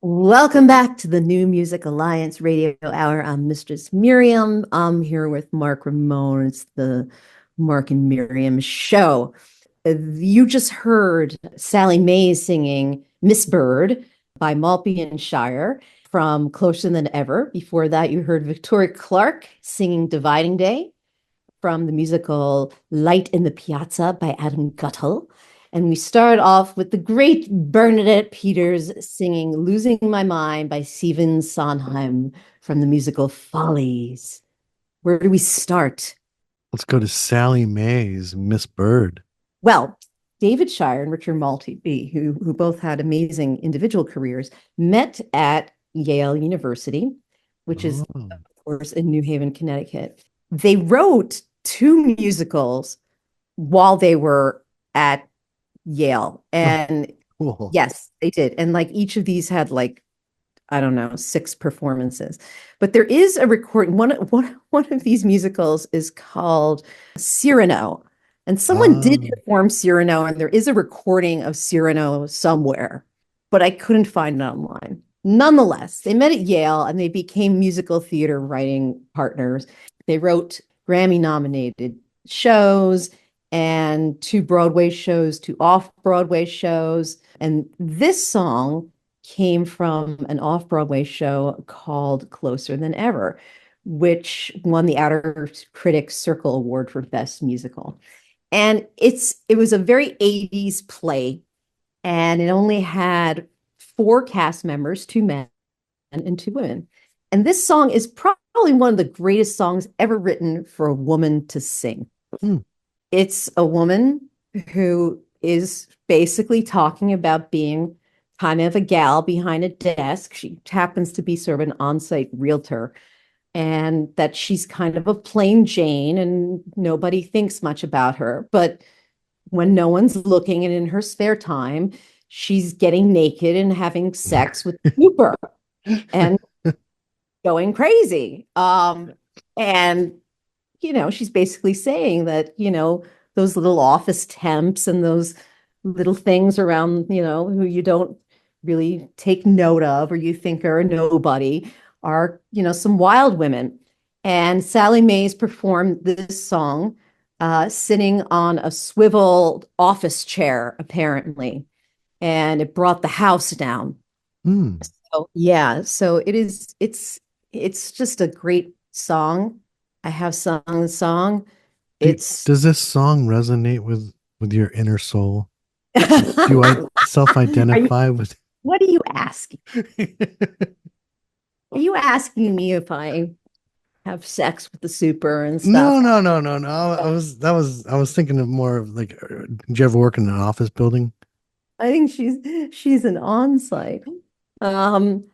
Welcome back to the New Music Alliance Radio Hour. I'm Mistress Miriam. I'm here with Mark Ramone. It's the Mark and Miriam show. You just heard Sally Mae singing Miss Bird by Maltby and Shire from Closer Than Ever. Before that, you heard Victoria Clark singing Dividing Day from the musical Light in the Piazza by Adam Guettel. And we start off with the great Bernadette Peters singing Losing My Mind by Stephen Sondheim from the musical Follies. Where do we start? Let's go to Sally Mae's Miss Bird. Well, David Shire and Richard Maltby, who both had amazing individual careers, met at Yale University, which is, Oh, of course, in New Haven, Connecticut. They wrote two musicals while they were at Yale. And cool. yes, they did. And like each of these had like, I don't know, six performances. But there is a recording. One of these musicals is called Cyrano. And someone did Ah, perform Cyrano, and there is a recording of Cyrano somewhere, but I couldn't find it online. Nonetheless, they met at Yale and they became musical theater writing partners. They wrote Grammy nominated shows and two Broadway shows, two off Broadway shows. And this song came from an off Broadway show called Closer Than Ever, which won the Outer Critics Circle Award for Best Musical. And it was a very 80s play, and it only had four cast members, two men and two women. And this song is probably one of the greatest songs ever written for a woman to sing. hmm. It's a woman who is basically talking about being kind of a gal behind a desk. She happens to be sort of an on-site realtor, and that she's kind of a plain Jane and nobody thinks much about her. But when no one's looking and in her spare time, she's getting naked and having sex with Cooper and going crazy. And she's basically saying that, those little office temps and those little things around, who you don't really take note of or you think are a nobody are, some wild women. And Sally Mae's performed this song sitting on a swivel office chair, apparently, and it brought the house down. Hmm. So yeah, so it's just a great song. I have sung the song. It's Does this song resonate with your inner soul? Do I Are you, self-identify with? what are you asking? Are you asking me if I have sex with the super and stuff? No, no, no, no, no. I was thinking of more of like, did you ever work in an office building? I think she's an on-site. Um,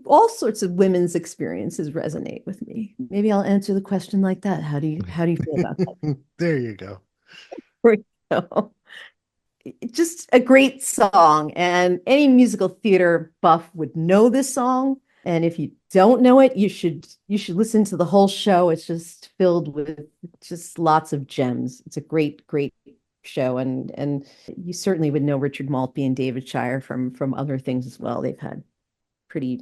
all sorts of women's experiences resonate with me. Maybe I'll answer the question like that. How do you feel about that? There you go. There you go. Just a great song, and any musical theater buff would know this song. And if you don't know it, you should listen to the whole show. It's just filled with just lots of gems. It's a great show, and you certainly would know Richard Maltby and David Shire from other things as well. They've had pretty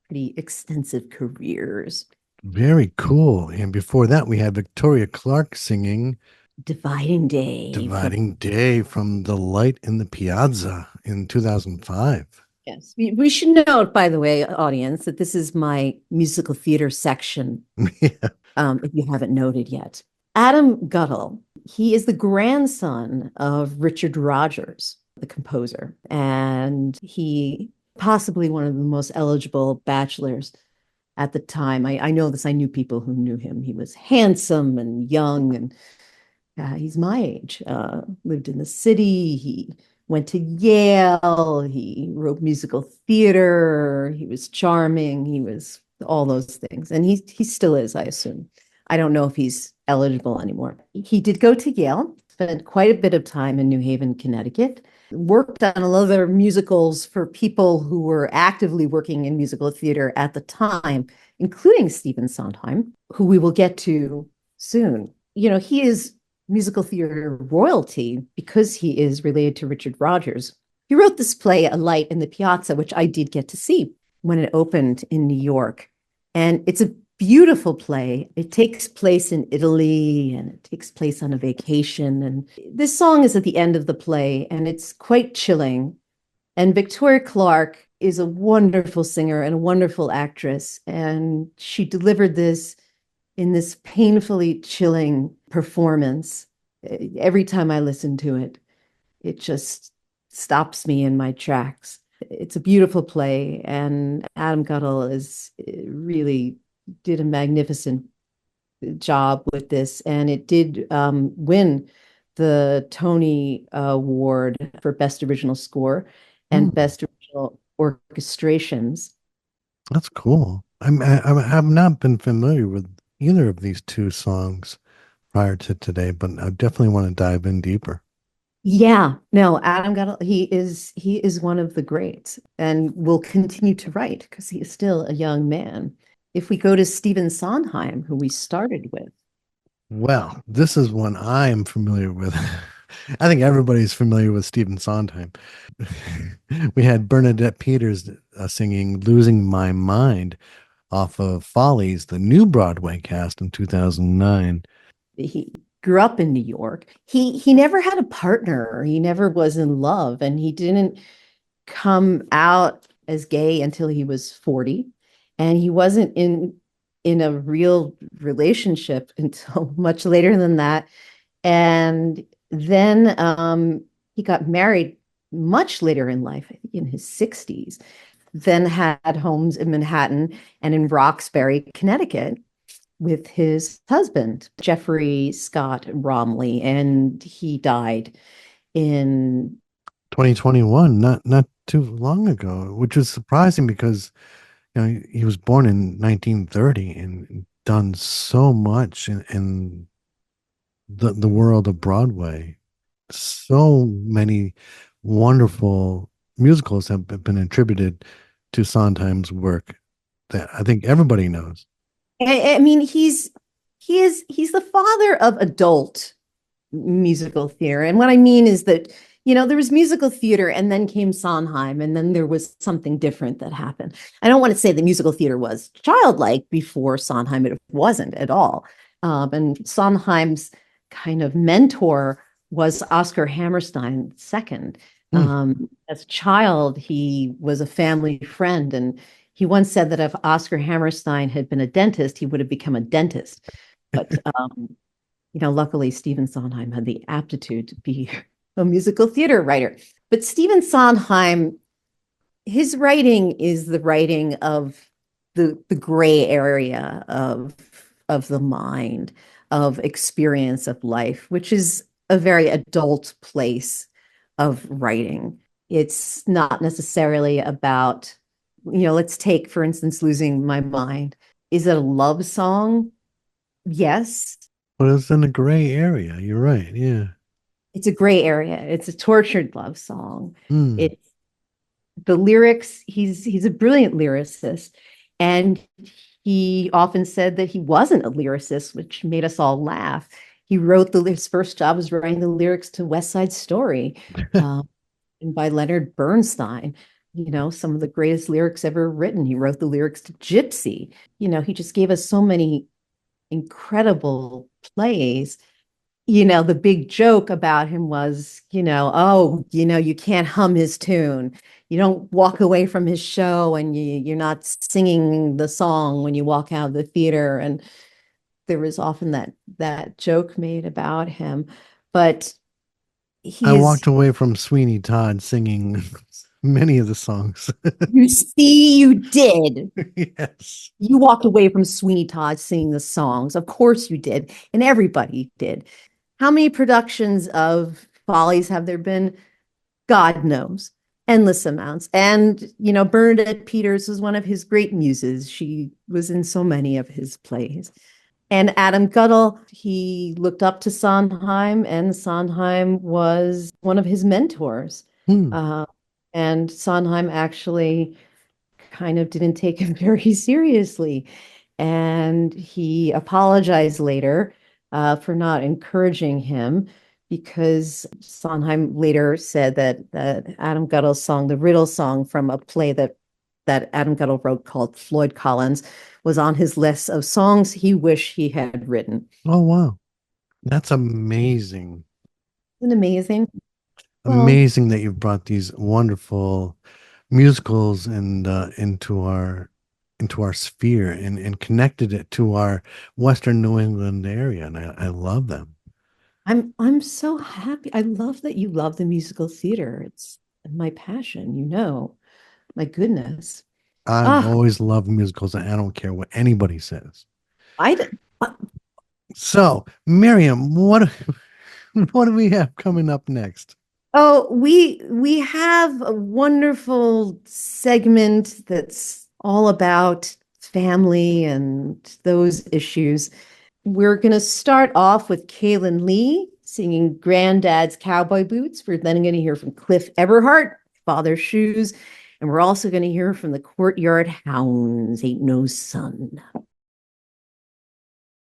pretty extensive careers. Very cool. And before that, we had Victoria Clark singing Dividing Day from Dividing Day from The Light in the Piazza in 2005. Yes. We should note, by the way, audience, that this is my musical theater section, Yeah. if you haven't noted yet. Adam Guettel, he is the grandson of Richard Rodgers, the composer, and he possibly one of the most eligible bachelors at the time. I know this, I knew people who knew him. He was handsome and young, and he's my age, lived in the city. He went to Yale. He wrote musical theater. He was charming. He was all those things. And he still is, I assume. I don't know if he's eligible anymore. He did go to Yale, spent quite a bit of time in New Haven, Connecticut, worked on a lot of other musicals for people who were actively working in musical theater at the time, including Stephen Sondheim, who we will get to soon. He is musical theater royalty because he is related to Richard Rodgers. He wrote this play, A Light in the Piazza, which I did get to see when it opened in New York. And it's a beautiful play. It takes place in Italy and it takes place on a vacation. And this song is at the end of the play and it's quite chilling. And Victoria Clark is a wonderful singer and a wonderful actress. And she delivered this in this painfully chilling performance. Every time I listen to it, it just stops me in my tracks. It's a beautiful play, and Adam Guettel is really did a magnificent job with this, and it did win the Tony Award for Best Original Score and Hmm, Best Original Orchestrations. that's cool. I have not been familiar with either of these two songs prior to today, but I definitely want to dive in deeper. Yeah, no, Adam Guettel, he is one of the greats and will continue to write because he is still a young man. If we go to Stephen Sondheim, who we started with, Well, this is one I am familiar with. I think everybody's familiar with Stephen Sondheim. We had Bernadette Peters singing Losing My Mind off of Follies, the new Broadway cast in 2009. he grew up in New York. He never had a partner. He never was in love, and he didn't come out as gay until he was 40, and he wasn't in a real relationship until much later than that. And then he got married much later in life, I think in his 60s, then had homes in Manhattan and in Roxbury, Connecticut with his husband, Jeffrey Scott Romley, and he died in 2021, not too long ago, which was surprising because he was born in 1930 and done so much in the world of Broadway. So many wonderful musicals have been attributed to Sondheim's work that I think everybody knows. I mean, he's the father of adult musical theater. And what I mean is that, there was musical theater and then came Sondheim, and then there was something different that happened. I don't want to say that musical theater was childlike before Sondheim. It wasn't at all. And Sondheim's kind of mentor was Oscar Hammerstein II. Hmm. As a child, he was a family friend, and he once said that if Oscar Hammerstein had been a dentist, he would have become a dentist. But luckily Stephen Sondheim had the aptitude to be a musical theater writer. But Stephen Sondheim, his writing is the writing of the gray area of the mind, of experience of life, which is a very adult place of writing. It's not necessarily about, let's take, for instance, Losing My Mind. Is it a love song? Yes. But it's in a gray area. You're right. Yeah. It's a gray area. It's a tortured love song. Hmm. It's the lyrics, he's a brilliant lyricist. And he often said that he wasn't a lyricist, which made us all laugh. He wrote his first job was writing the lyrics to West Side Story, by Leonard Bernstein. Some of the greatest lyrics ever written. He wrote the lyrics to Gypsy. He just gave us so many incredible plays. The big joke about him was, oh, you can't hum his tune. You don't walk away from his show and you're not singing the song when you walk out of the theater. And there was often that joke made about him. But I he's, walked away from Sweeney Todd singing many of the songs. you see, you did. Yes. You walked away from Sweeney Todd singing the songs. Of course you did. And everybody did. How many productions of Follies have there been? God knows. Endless amounts. And, Bernadette Peters was one of his great muses. She was in so many of his plays. And Adam Guettel, he looked up to Sondheim, and Sondheim was one of his mentors. Hmm. Uh, and Sondheim actually kind of didn't take him very seriously. And he apologized later for not encouraging him because Sondheim later said that Adam Guettel's song, the Riddle song from a play that Adam Guettel wrote called Floyd Collins, was on his list of songs he wished he had written. Oh, wow. That's amazing. Isn't it amazing? Well, Amazing that you've brought these wonderful musicals and into our sphere and connected it to our Western New England area. And I love them. I'm so happy. I love that you love the musical theater. It's my passion, you know. My goodness. I've Ah, always loved musicals, and I don't care what anybody says. I d- uh, So, Miriam, what what do we have coming up next? oh, we have a wonderful segment that's all about family and those issues. We're going to start off with Caylin Lee singing Granddad's Cowboy Boots. We're then going to hear from Cliff Eberhardt, Father's Shoes. And we're also going to hear from the Courtyard Hounds, Ain't No Sun.